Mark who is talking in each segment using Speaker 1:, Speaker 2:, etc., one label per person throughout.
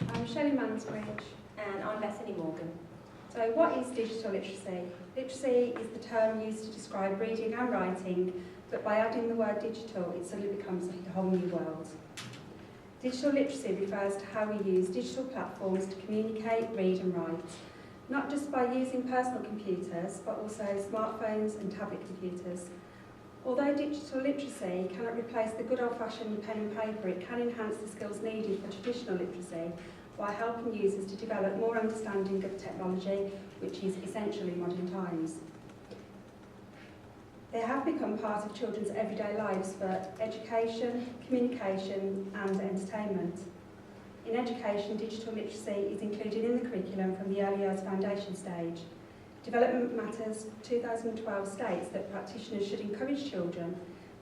Speaker 1: I'm Shelley Mansbridge.
Speaker 2: And I'm Bethany Morgan.
Speaker 1: So what is digital literacy? Literacy is the term used to describe reading and writing, but by adding the word digital, it suddenly becomes a whole new world. Digital literacy refers to how we use digital platforms to communicate, read and write, not just by using personal computers, but also smartphones and tablet computers. Although digital literacy cannot replace the good old-fashioned pen and paper, it can enhance the skills needed for traditional literacy while helping users to develop more understanding of technology, which is essentially modern times. They have become part of children's everyday lives for education, communication and entertainment. In education, digital literacy is included in the curriculum from the early years foundation stage. Development Matters 2012 states that practitioners should encourage children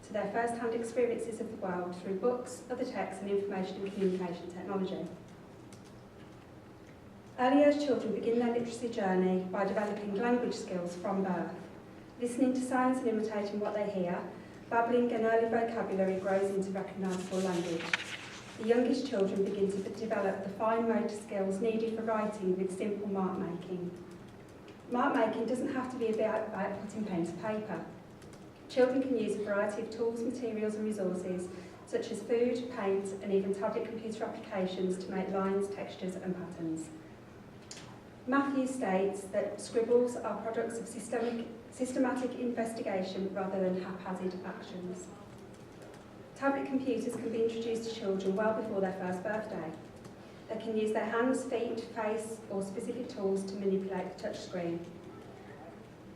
Speaker 1: to their first-hand experiences of the world through books, other texts and information and communication technology. Early years children begin their literacy journey by developing language skills from birth. Listening to sounds and imitating what they hear, babbling and early vocabulary grows into recognisable language. The youngest children begin to develop the fine motor skills needed for writing with simple mark making. Mark making doesn't have to be about putting pen to paper. Children can use a variety of tools, materials and resources such as food, paint and even tablet computer applications to make lines, textures and patterns. Matthews states that scribbles are products of systematic investigation rather than haphazard actions. Tablet computers can be introduced to children well before their first birthday. They can use their hands, feet, face or specific tools to manipulate the touchscreen.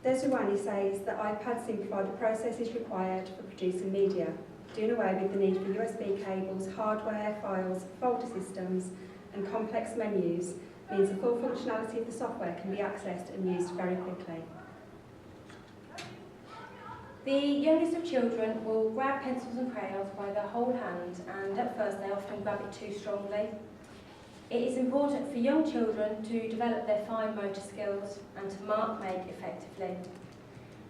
Speaker 1: Desirani says that iPads simplify the processes required for producing media, doing away with the need for USB cables, hardware, files, folder systems and complex menus means the full functionality of the software can be accessed and used very quickly.
Speaker 2: The youngest of children will grab pencils and crayons by their whole hand, and at first they often grab it too strongly. It is important for young children to develop their fine motor skills and to mark make effectively.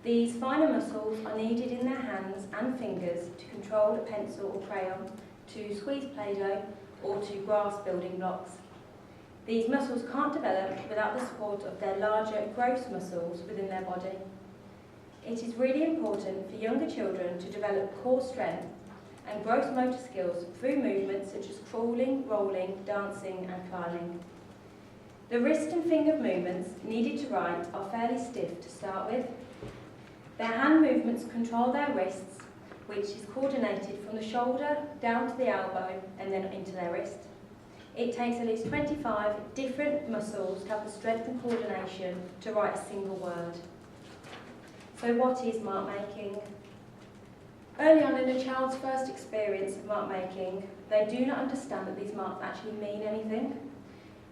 Speaker 2: These finer muscles are needed in their hands and fingers to control a pencil or crayon, to squeeze Play-Doh or to grasp building blocks. These muscles can't develop without the support of their larger gross muscles within their body. It is really important for younger children to develop core strength and gross motor skills through movements such as crawling, rolling, dancing and climbing. The wrist and finger movements needed to write are fairly stiff to start with. Their hand movements control their wrists, which is coordinated from the shoulder down to the elbow and then into their wrist. It takes at least 25 different muscles to have the strength and coordination to write a single word. So what is mark making? Early on in a child's first experience of mark making, they do not understand that these marks actually mean anything.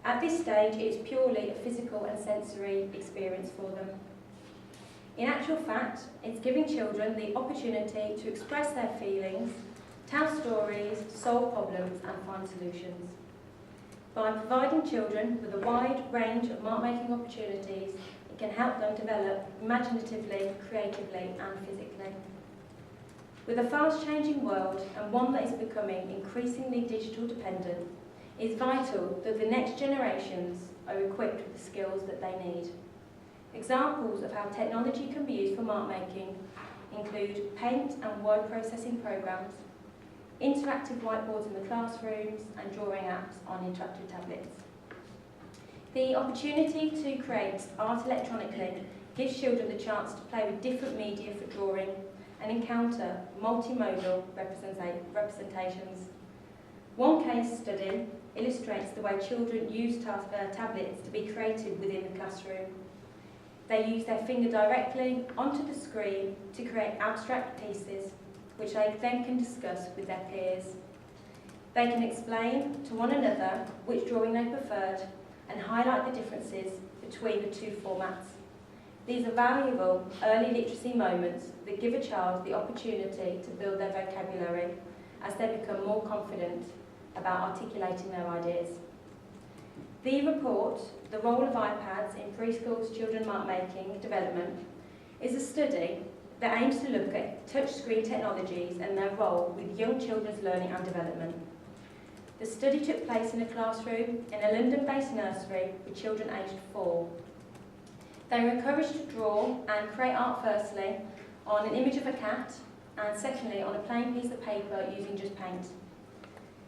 Speaker 2: At this stage, it is purely a physical and sensory experience for them. In actual fact, it's giving children the opportunity to express their feelings, tell stories, solve problems and find solutions. By providing children with a wide range of mark-making opportunities, it can help them develop imaginatively, creatively and physically. With a fast-changing world and one that is becoming increasingly digital dependent, it is vital that the next generations are equipped with the skills that they need. Examples of how technology can be used for mark-making include paint and word processing programs, interactive whiteboards in the classrooms and drawing apps on interactive tablets. The opportunity to create art electronically gives children the chance to play with different media for drawing and encounter multimodal representations. One case study illustrates the way children use tablets to be creative within the classroom. They use their finger directly onto the screen to create abstract pieces, which they then can discuss with their peers. They can explain to one another which drawing they preferred and highlight the differences between the two formats. These are valuable early literacy moments that give a child the opportunity to build their vocabulary as they become more confident about articulating their ideas. The report, The Role of iPads in Preschools Children Mark-Making Development, is a study that aims to look at touchscreen technologies and their role with young children's learning and development. The study took place in a classroom in a London-based nursery with children aged 4. They were encouraged to draw and create art firstly on an image of a cat and secondly on a plain piece of paper using just paint.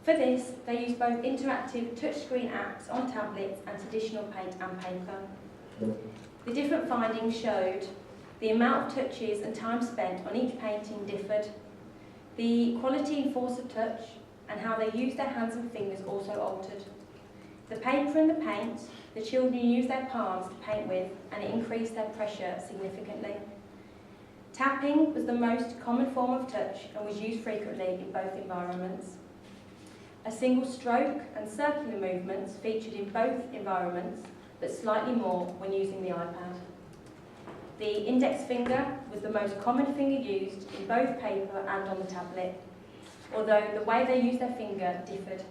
Speaker 2: For this, they used both interactive touchscreen apps on tablets and traditional paint and paper. The different findings showed the amount of touches and time spent on each painting differed. The quality and force of touch and how they used their hands and fingers also altered. The paper and the paint, the children used their palms to paint with, and it increased their pressure significantly. Tapping was the most common form of touch and was used frequently in both environments. A single stroke and circular movements featured in both environments, but slightly more when using the iPad. The index finger was the most common finger used in both paper and on the tablet, although the way they used their finger differed.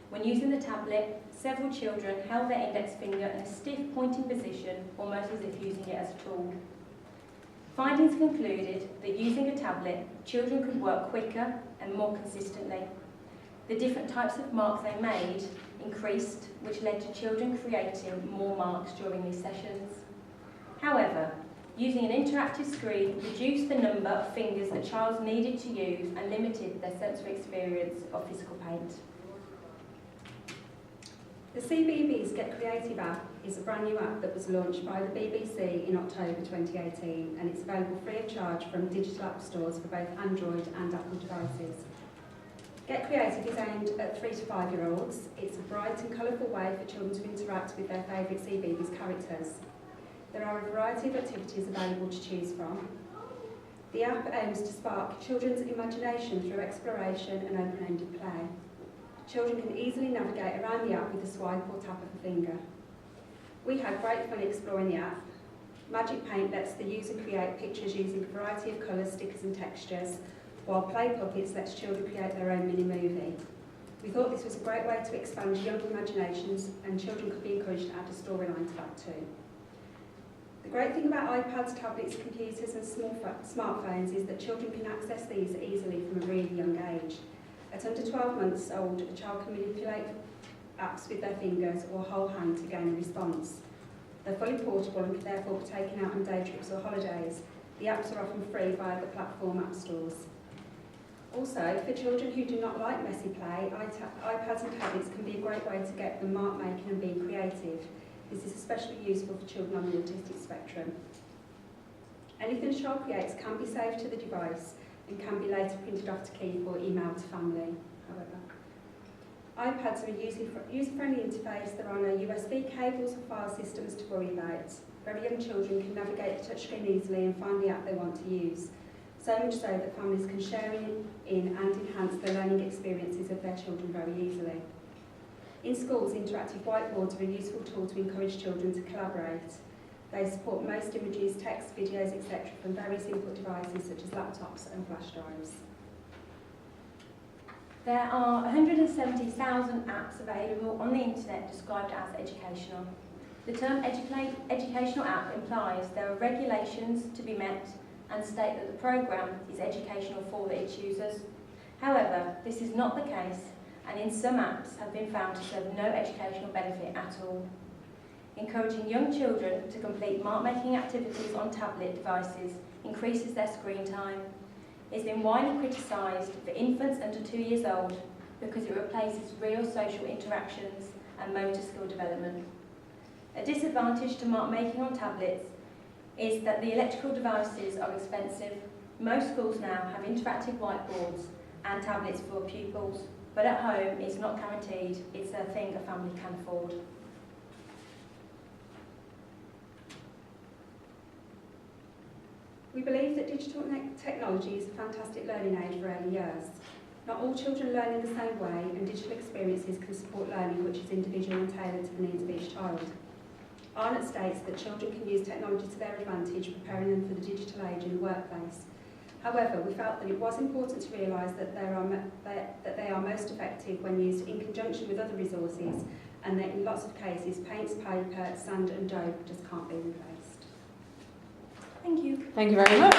Speaker 2: When using the tablet, several children held their index finger in a stiff pointing position, almost as if using it as a tool. Findings concluded that using a tablet, children could work quicker and more consistently. The different types of marks they made increased, which led to children creating more marks during these sessions. However, using an interactive screen reduced the number of fingers that child needed to use and limited their sensory experience of physical paint.
Speaker 1: The CBeebies Get Creative app is a brand new app that was launched by the BBC in October 2018, and it's available free of charge from digital app stores for both Android and Apple devices. Get Creative is aimed at 3 to 5 year olds. It's a bright and colourful way for children to interact with their favourite CBeebies characters. There are a variety of activities available to choose from. The app aims to spark children's imagination through exploration and open-ended play. Children can easily navigate around the app with a swipe or tap of a finger. We had great fun exploring the app. Magic Paint lets the user create pictures using a variety of colours, stickers and textures, while Play Puppets lets children create their own mini-movie. We thought this was a great way to expand young imaginations, and children could be encouraged to add a storyline to that too. The great thing about iPads, tablets, computers and smartphones is that children can access these easily from a really young age. At under 12 months old, a child can manipulate apps with their fingers or whole hand to gain a response. They're fully portable and can therefore be taken out on day trips or holidays. The apps are often free via the platform app stores. Also, for children who do not like messy play, iPads and tablets can be a great way to get them mark making and being creative. This is especially useful for children on the autistic spectrum. Anything a child creates can be saved to the device and can be later printed off to keep or emailed to family, however. iPads are a user-friendly interface. There are no USB cables or file systems to worry about. Very young children can navigate the touchscreen easily and find the app they want to use, so much so that families can share in and enhance the learning experiences of their children very easily. In schools, interactive whiteboards are a useful tool to encourage children to collaborate. They support most images, text, videos, etc. from very simple devices such as laptops and flash drives.
Speaker 2: There are 170,000 apps available on the internet described as educational. The term educational app implies there are regulations to be met and state that the programme is educational for its users. However, this is not the case, and in some apps have been found to serve no educational benefit at all. Encouraging young children to complete mark-making activities on tablet devices increases their screen time. It's been widely criticised for infants under 2 years old because it replaces real social interactions and motor skill development. A disadvantage to mark-making on tablets is that the electrical devices are expensive. Most schools now have interactive whiteboards and tablets for pupils, but at home it's not guaranteed. It's a thing a family can afford.
Speaker 1: We believe that digital technology is a fantastic learning aid for early years. Not all children learn in the same way, and digital experiences can support learning which is individual and tailored to the needs of each child. Arnott states that children can use technology to their advantage, preparing them for the digital age in the workplace. However, we felt that it was important to realise that they are most effective when used in conjunction with other resources, and that in lots of cases, paints, paper, sand and dough just can't be replaced.
Speaker 2: Thank you.
Speaker 3: Thank you very much.